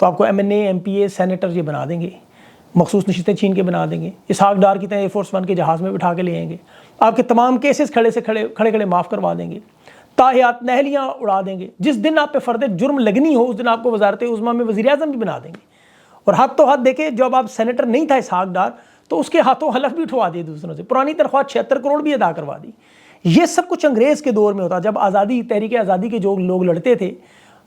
تو آپ کو MNA MPA سینیٹر یہ بنا دیں گے، مخصوص نشستیں چھین کے بنا دیں گے، اسحاق ڈار کی طرح ایئر فورس ون کے جہاز میں بٹھا کے لے آئیں گے، آپ کے تمام کیسز کھڑے معاف کروا دیں گے، تاحیات نہلیاں اڑا دیں گے، جس دن آپ پہ فرد جرم لگنی ہو اس دن آپ کو وزارت عظمیٰ میں وزیر اعظم بھی بنا دیں گے۔ اور حد تو حد دیکھیں، جب آپ سینیٹر نہیں تھا اسحاق ڈار تو اس کے ہاتھوں حلف بھی اٹھوا دیے دوسروں سے، پرانی تنخواہ 76 کروڑ بھی ادا کروا دی۔ یہ سب کچھ انگریز کے دور میں ہوتا، جب تحریک آزادی کے جو لوگ لڑتے تھے،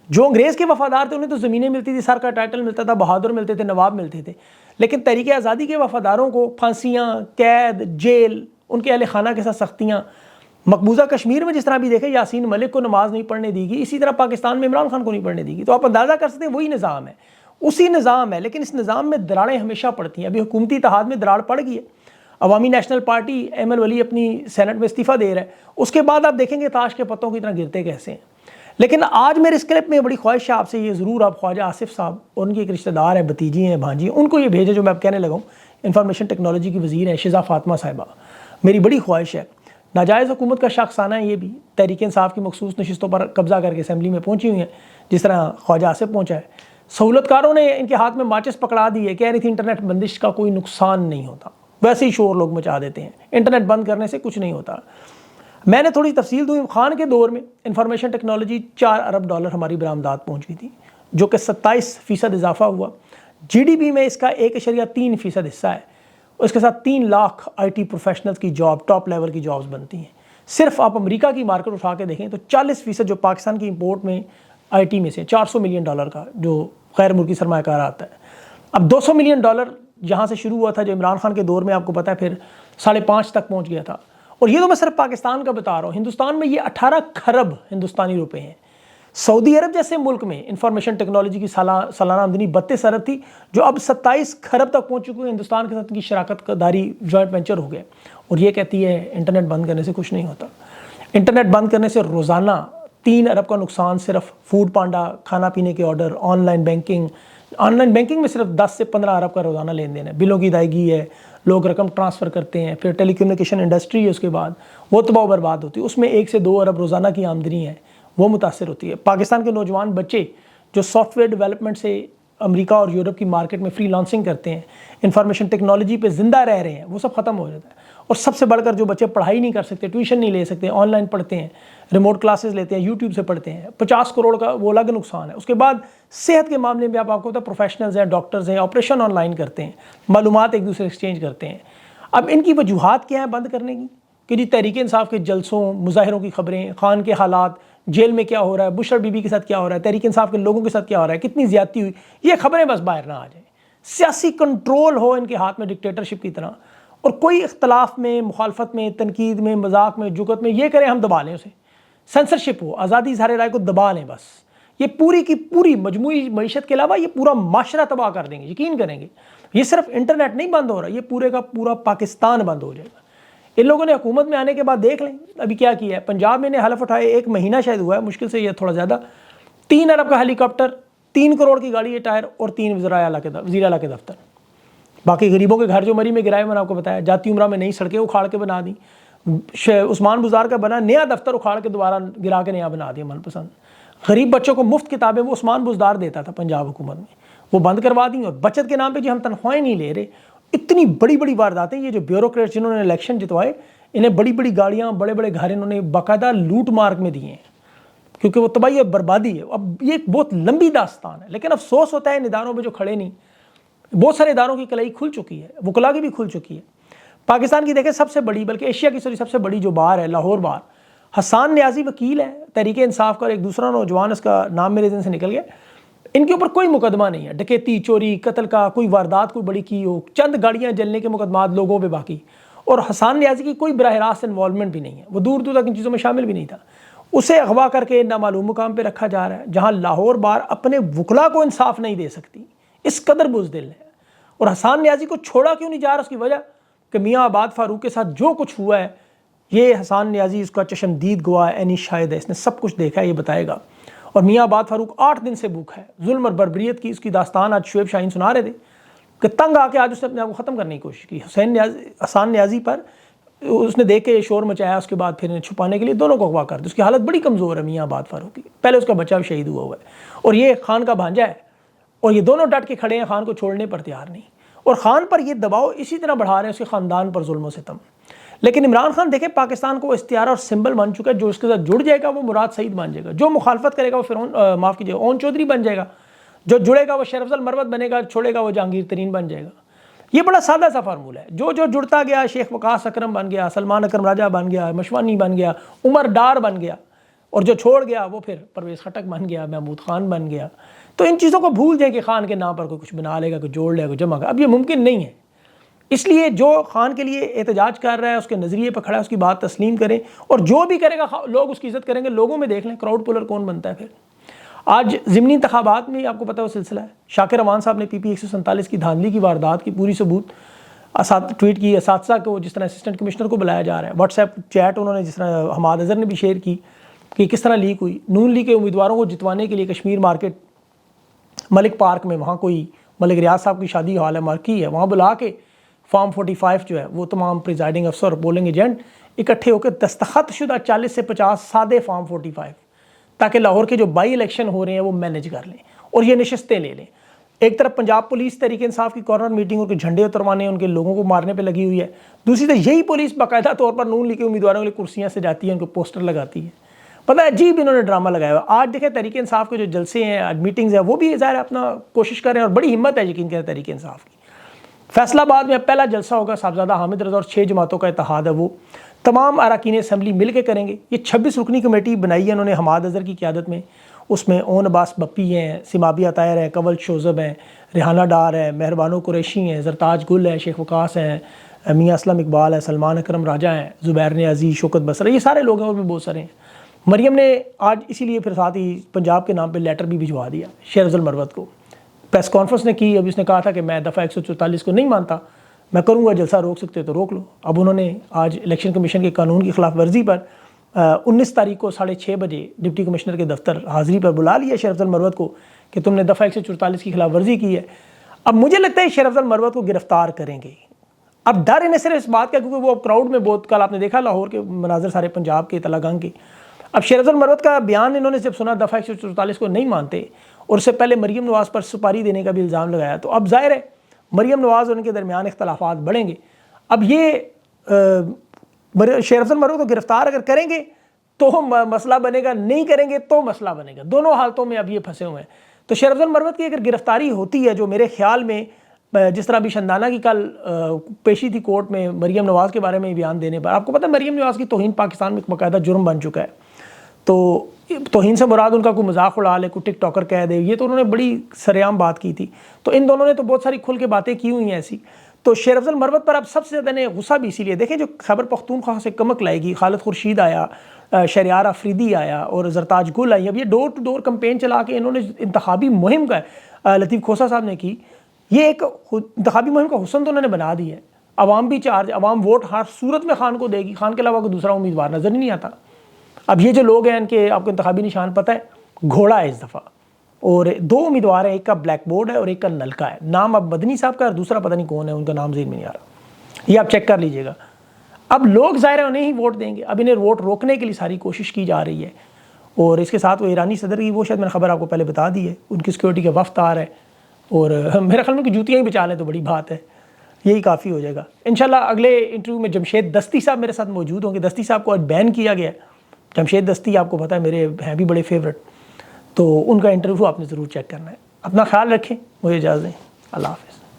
جو انگریز کے وفادار تھے انہیں تو زمینیں ملتی تھی، سر کا ٹائٹل ملتا تھا، بہادر ملتے تھے، نواب ملتے تھے، لیکن تحریک آزادی کے وفاداروں کو پھانسیاں، قید، جیل، ان کے اہل خانہ کے ساتھ سختیاں۔ مقبوضہ کشمیر میں جس طرح بھی دیکھیں یاسین ملک کو نماز نہیں پڑھنے دی گئی، اسی طرح پاکستان میں عمران خان کو نہیں پڑھنے دی گئی۔ تو آپ اندازہ کر سکتے ہیں وہی نظام ہے، اسی نظام ہے، لیکن اس نظام میں دراڑیں ہمیشہ پڑتی ہیں۔ ابھی حکومتی اتحاد میں دراڑ پڑ گئی ہے، عوامی نیشنل پارٹی احمد ولی اپنی سینٹ میں استعفیٰ دے رہا ہے، اس کے بعد آپ دیکھیں گے تاش کے پتوں کی طرح گرتے کیسے ہیں۔ لیکن آج میرے اس کلپ میں بڑی خواہش ہے آپ سے، یہ ضرور آپ خواجہ آصف صاحب اور ان کی ایک رشتہ دار ہے، بھتیجی ہیں، بھانجی ہیں، ان کو یہ بھیجیں جو میں اب کہنے لگا ہوں، انفارمیشن ٹیکنالوجی کی وزیر ہیں شزا فاطمہ صاحبہ۔ میری بڑی خواہش ہے، ناجائز حکومت کا شخصانہ ہے، یہ بھی تحریک انصاف کی مخصوص نشستوں پر قبضہ کر کے اسمبلی میں پہنچی ہوئی ہیں، جس طرح خواجہ آصف پہنچا ہے۔ سہولت کاروں نے ان کے ہاتھ میں ماچس پکڑا دی ہے، کہہ رہی تھی انٹرنیٹ بندش کا کوئی نقصان نہیں ہوتا، ویسے ہی شور لوگ مچا دیتے ہیں، انٹرنیٹ بند کرنے سے کچھ نہیں ہوتا۔ میں نے تھوڑی تفصیل دوں، خان کے دور میں انفارمیشن ٹیکنالوجی 4 ارب ڈالر ہماری برآمدات پہنچ گئی تھی، جو کہ 27% اضافہ ہوا۔ GDP میں اس کا 1.3% حصہ ہے، اس کے ساتھ 3 لاکھ IT پروفیشنلز کی جاب، ٹاپ لیول کی جابز بنتی ہیں۔ صرف آپ امریکہ کی مارکیٹ اٹھا کے دیکھیں تو 40% جو پاکستان کی امپورٹ میں IT میں سے $400 ملین کا جو غیر ملکی سرمایہ کار آتا ہے۔ اب $200 ملین جہاں سے شروع ہوا تھا، جو عمران خان کے دور میں آپ کو پتہ ہے پھر 5.5 تک پہنچ گیا تھا، اور یہ تو میں صرف پاکستان کا بتا رہا ہوں، ہندوستان میں یہ 18 کھرب ہندوستانی روپے ہیں۔ سعودی عرب جیسے ملک میں انفارمیشن ٹیکنالوجی کی سالانہ آمدنی 32 ارب تھی، جو اب 27 کھرب تک پہنچ چکی ہے۔ ہندوستان کے ساتھ ان کی شراکت داری جوائنٹ وینچر ہو گئے، اور یہ کہتی ہے انٹرنیٹ بند کرنے سے کچھ نہیں ہوتا۔ انٹرنیٹ بند کرنے سے روزانہ 3 ارب کا نقصان صرف فوڈ پانڈا، کھانا پینے کے آرڈر، آن لائن بینکنگ میں صرف 10 سے 15 ارب کا روزانہ لین دین ہے، بلوں کی ادائیگی ہے، لوگ رقم ٹرانسفر کرتے ہیں، پھر ٹیلی کمیونیکیشن انڈسٹری ہے، اس کے بعد وہ تباہ و برباد ہوتی ہے، اس میں 1 سے 2 ارب روزانہ کی آمدنی ہے، وہ متاثر ہوتی ہے۔ پاکستان کے نوجوان بچے جو سافٹ ویئر ڈیولپمنٹ سے امریکہ اور یورپ کی مارکیٹ میں فری لانسنگ کرتے ہیں، انفارمیشن ٹیکنالوجی پہ زندہ رہ رہے ہیں، وہ سب ختم ہو جاتا ہے۔ اور سب سے بڑھ کر جو بچے پڑھائی نہیں کر سکتے، ٹیوشن نہیں لے سکتے، آن لائن پڑھتے ہیں، ریموٹ کلاسز لیتے ہیں، یوٹیوب سے پڑھتے ہیں، 50 کروڑ کا وہ الگ نقصان ہے۔ اس کے بعد صحت کے معاملے میں آپ کو پتہ ہے پروفیشنلز ہیں، ڈاکٹرز ہیں، آپریشن آن لائن کرتے ہیں، معلومات ایک دوسرے ایکسچینج کرتے ہیں۔ اب ان کی وجوہات کیا ہیں بند کرنے کی؟ کہ جی تحریک انصاف کے جلسوں، مظاہروں کی خبریں، خان کے حالات، جیل میں کیا ہو رہا ہے، بشر بی بی کے ساتھ کیا ہو رہا ہے، تحریک انصاف کے لوگوں کے ساتھ کیا ہو رہا ہے، کتنی زیادتی ہوئی، یہ خبریں بس باہر نہ آ جائیں۔ سیاسی کنٹرول ہو ان کے ہاتھ میں ڈکٹیٹرشپ کی طرح، اور کوئی اختلاف میں، مخالفت میں، تنقید میں، مذاق میں، جگت میں یہ کریں ہم دبا لیں اسے، سینسرشپ ہو، آزادی اظہار رائے کو دبا لیں بس۔ یہ پوری کی پوری مجموعی معیشت کے علاوہ یہ پورا معاشرہ تباہ کر دیں گے، یقین کریں گے۔ یہ صرف انٹرنیٹ نہیں بند ہو رہا، یہ پورے کا پورا پاکستان بند ہو جائے گا۔ ان لوگوں نے حکومت میں آنے کے بعد دیکھ لیں ابھی کیا کیا ہے۔ پنجاب میں انہیں حلف اٹھائے 1 مہینہ شاید ہوا ہے، مشکل سے یہ تھوڑا زیادہ، 3 ارب کا ہیلی کاپٹر، 3 کروڑ کی گاڑی ٹائر، اور 3 وزیر اعلیٰ کے دفتر۔ باقی غریبوں کے گھر جو مری میں گرائے، میں نے آپ کو بتایا، جاتی عمرہ میں نئی سڑکیں اکھاڑ کے بنا دیں، عثمان بزار کا بنا نیا دفتر اکھاڑ کے دوبارہ گرا کے نیا بنا دیا من پسند۔ غریب بچوں کو مفت کتابیں وہ عثمان بزدار دیتا تھا پنجاب حکومت میں، وہ بند کروا دیں۔ اور بچت کے نام پہ جی ہم تنخواہیں نہیں لے رہے، اتنی بڑی بڑی وارداتیں۔ یہ جو بیوروکریٹ جنہوں نے الیکشن جتوائے، انہیں بڑی بڑی گاڑیاں، بڑے بڑے گھر انہوں نے باقاعدہ لوٹ مارک میں دیے ہیں، کیونکہ وہ تباہی اور بربادی ہے۔ اب یہ ایک بہت لمبی داستان ہے، لیکن افسوس ہوتا ہے ان اداروں میں جو کھڑے نہیں۔ بہت سارے اداروں کی کلائی کھل چکی ہے، وکلا کی بھی کھل چکی ہے۔ پاکستان کی دیکھیں سب سے بڑی، بلکہ ایشیا کی سب سے بڑی جو بار ہے، لاہور بار، حسان نیازی وکیل ہے تحریک انصاف کا، اور ایک دوسرا نوجوان، اس کا نام میرے ذہن سے نکل گیا، ان کے اوپر کوئی مقدمہ نہیں ہے، ڈکیتی، چوری، قتل کا کوئی واردات کوئی بڑی کی ہو، چند گاڑیاں جلنے کے مقدمات لوگوں پہ باقی۔ اور حسان نیازی کی کوئی براہ راست انوالومنٹ بھی نہیں ہے، وہ دور دور تک ان چیزوں میں شامل بھی نہیں تھا۔ اسے اغوا کر کے نامعلوم مقام پہ رکھا جا رہا ہے، جہاں لاہور بار اپنے وکلا کو انصاف نہیں دے سکتی، اس قدر بزدل ہے۔ اور حسان نیازی کو چھوڑا کیوں نہیں جا رہا؟ اس کی وجہ کہ میاں آباد فاروق کے ساتھ جو کچھ ہوا ہے، یہ حسان نیازی اس کا چشمدید گواہ ہے، عینی شاہد ہے، اس نے سب کچھ دیکھا ہے، یہ بتائے گا۔ اور میاں آباد فاروق 8 دن سے بھوکا ہے، ظلم اور بربریت کی اس کی داستان آج شعیب شاہین سنا رہے تھے کہ تنگ آ کے آج اس نے اپنے آپ کو ختم کرنے کی کوشش کی۔ حسان نیازی پر اس نے دیکھ کے شور مچایا، اس کے بعد پھر انہیں چھپانے کے لیے دونوں کو اغوا کر دیا۔ اس کی حالت بڑی کمزور ہے میاں آباد فاروق کی، پہلے اس کا بچہ بھی شہید ہوا ہے، اور یہ خان کا بھانجا ہے، اور یہ دونوں ڈٹ کے کھڑے ہیں، خان کو چھوڑنے پر تیار نہیں، اور خان پر یہ دباؤ اسی طرح بڑھا رہے ہیں، اس کے خاندان پر ظلم و ستم۔ لیکن عمران خان دیکھیں پاکستان کو استعارہ اور سمبل بن چکا ہے، جو اس کے ساتھ جڑ جائے گا وہ مراد سعید بن جائے گا، جو مخالفت کرے گا وہ فرعون معاف کیجیے اون چودھری بن جائے گا، جو جڑے گا وہ شیر افضل مروت بنے گا، چھوڑے گا وہ جہانگیر ترین بن جائے گا۔ یہ بڑا سادہ سا فارمولہ ہے، جو جو جڑتا گیا، شیخ وقاص اکرم بن گیا، سلمان اکرم راجہ بن گیا، مشوانی بن گیا، عمر ڈار بن گیا، اور جو چھوڑ گیا وہ پھر پرویز خٹک بن گیا، محمود خان بن گیا۔ تو ان چیزوں کو بھول جائیں کہ خان کے نام پر کوئی کچھ بنا لے گا، کوئی جوڑ لے گا، کوئی جمع گا، اب یہ ممکن نہیں ہے۔ اس لیے جو خان کے لیے احتجاج کر رہا ہے، اس کے نظریے پہ کھڑا ہے، اس کی بات تسلیم کریں، اور جو بھی کرے گا لوگ اس کی عزت کریں گے۔ لوگوں میں دیکھ لیں کراؤڈ پولر کون بنتا ہے۔ پھر آج ضمنی انتخابات میں آپ کو پتہ ہے وہ سلسلہ ہے، شاکر امان صاحب نے PP 147 کی دھاندلی کی واردات کی پوری ثبوت ٹویٹ کی، اساتذہ کو جس طرح اسسٹنٹ کمشنر کو بلایا جا رہا ہے، واٹس ایپ چیٹ انہوں نے جس طرح حماد اظہر نے بھی شیئر کی کہ کس طرح لیک ہوئی۔ نون لیگ کے امیدواروں کو جتوانے کے لیے کشمیر مارکیٹ ملک پارک میں، وہاں کوئی ملک ریاض صاحب کی شادی حال ہے مارکی ہے، وہاں بلا کے فارم 45 جو ہے وہ تمام پریزائڈنگ افسر اور پولنگ ایجنٹ اکٹھے ہو کے دستخط شدہ 40 سے 50 سادے فارم 45 تاکہ لاہور کے جو بائی الیکشن ہو رہے ہیں وہ مینیج کر لیں اور یہ نشستیں لے لیں۔ ایک طرف پنجاب پولیس تحریک انصاف کی کارنر میٹنگ اور کے جھنڈے اتروانے ان کے لوگوں کو مارنے پہ لگی ہوئی ہے، دوسری طرف یہی پولیس باقاعدہ طور پر نون لیگ کے امیدواروں کے لیے کرسیاں سجاتی ہے، ان کو پوسٹر لگاتی ہے۔ پتہ ہے عجیب انہوں نے ڈرامہ لگایا ہوا۔ آج دیکھیں تحریک انصاف کے جو جلسے ہیں، آج میٹنگز ہیں، وہ بھی ظاہر اپنا کوشش کر رہے ہیں اور بڑی ہمت ہے یقین کریں تحریک انصاف کی۔ فیصل آباد میں پہلا جلسہ ہوگا، صاحبزادہ حامد رضا اور 6 جماعتوں کا اتحاد ہے، وہ تمام اراکین اسمبلی مل کے کریں گے۔ یہ 26 رکنی کمیٹی بنائی ہے انہوں نے حماد اظہر کی قیادت میں، اس میں اون عباس بپی ہیں، سمابی عطائر ہیں، کنول شوذب ہیں، ریحانہ ڈار ہیں، مہربانو قریشی ہیں، زرتاج گل ہے، شیخ وقاص ہیں، میاں اسلم اقبال ہے، سلمان اکرم راجہ ہیں، زبیر نیازی، شوکت بصرہ، یہ سارے لوگ ہیں، اور بھی بہت سارے ہیں۔ مریم نے آج اسی لیے پھر ساتھ ہی پنجاب کے نام پہ لیٹر بھی بھجوا دیا شیر افضل مروت کو، پریس کانفرنس نے کی۔ اب اس نے کہا تھا کہ میں دفعہ 144 کو نہیں مانتا، میں کروں گا، جلسہ روک سکتے تو روک لو۔ اب انہوں نے آج الیکشن کمیشن کے قانون کی خلاف ورزی پر 19 تاریخ کو 6:30 بجے ڈپٹی کمشنر کے دفتر حاضری پر بلا لیا شیر افضل مروت کو کہ تم نے دفعہ 144 کی خلاف ورزی کی ہے۔ اب مجھے لگتا ہے شیر افضل مروت کو گرفتار کریں گے۔ اب ڈر انہیں صرف اس بات کا، کیونکہ وہ اب کراؤڈ میں بہت، کل آپ نے دیکھا لاہور کے مناظر سارے پنجاب کے تلا گنگ کے۔ اب شیر افضل مروت کا بیان انہوں نے جب سنا دفعہ 144 کو نہیں مانتے، اور اس سے پہلے مریم نواز پر سپاری دینے کا بھی الزام لگایا، تو اب ظاہر ہے مریم نواز اور ان کے درمیان اختلافات بڑھیں گے۔ اب یہ شیر افضل مروت کو گرفتار اگر کریں گے تو مسئلہ بنے گا، نہیں کریں گے تو مسئلہ بنے گا، دونوں حالتوں میں اب یہ پھنسے ہوئے ہیں۔ تو شیر افضل مروت کی اگر گرفتاری ہوتی ہے، جو میرے خیال میں جس طرح ابھی شندانہ کی کل پیشی تھی کورٹ میں مریم نواز کے بارے میں بیان دینے پر، آپ کو پتہ ہے مریم نواز کی توہین پاکستان میں ایک باقاعدہ جرم بن چکا ہے۔ تو توہین سے مراد ان کا کوئی مذاق اڑا لے، کوئی ٹک ٹاکر کہہ دے، یہ تو انہوں نے بڑی سریعام بات کی تھی۔ تو ان دونوں نے تو بہت ساری کھل کے باتیں کی ہوئی ہیں ایسی۔ تو شیر افضل مروت پر اب سب سے زیادہ غصہ بھی اسی لیے، دیکھیں جو خیبر پختونخوا سے کمک لائے گی، خالد خورشید آیا، شہریار آفریدی آیا اور زرتاج گل آئی، اب یہ ڈور ٹو ڈور کمپین چلا کے انہوں نے انتخابی مہم کا، لطیف کھوسہ صاحب نے کی، یہ ایک انتخابی مہم کا حسن تو انہوں نے بنا دی ہے۔ عوام بھی چارج، عوام ووٹ ہر صورت میں خان کو دے گی، خان کے علاوہ کوئی دوسرا امیدوار نظر ہی نہیں آتا۔ اب یہ جو لوگ ہیں ان کے آپ کو انتخابی نشان پتہ ہے، گھوڑا ہے اس دفعہ، اور 2 امیدوار ہیں، ایک کا بلیک بورڈ ہے اور ایک کا نلکا ہے، نام اب مدنی صاحب کا اور دوسرا پتہ نہیں کون ہے، ان کا نام ذہن میں نہیں آ رہا، یہ آپ چیک کر لیجئے گا۔ اب لوگ ظاہر ہے انہیں ہی ووٹ دیں گے، اب انہیں ووٹ روکنے کے لیے ساری کوشش کی جا رہی ہے، اور اس کے ساتھ وہ ایرانی صدر کی، وہ شاید میں نے خبر آپ کو پہلے بتا دی ہے، ان کی سیکورٹی کا وفد آ رہا ہے، اور میرے خیال میں کہ جوتیاں ہی بچا لیں تو بڑی بات ہے، یہی کافی ہو جائے گا انشاءاللہ۔ اگلے انٹرویو میں جمشید دستی صاحب میرے ساتھ موجود ہوں گے۔ دستی صاحب کو آج بین کیا گیا ہے، جمشید دستی آپ کو پتہ ہے میرے ہیں بھی بڑے فیورٹ، تو ان کا انٹرویو آپ نے ضرور چیک کرنا ہے۔ اپنا خیال رکھیں، مجھے اجازت دیں، اللہ حافظ۔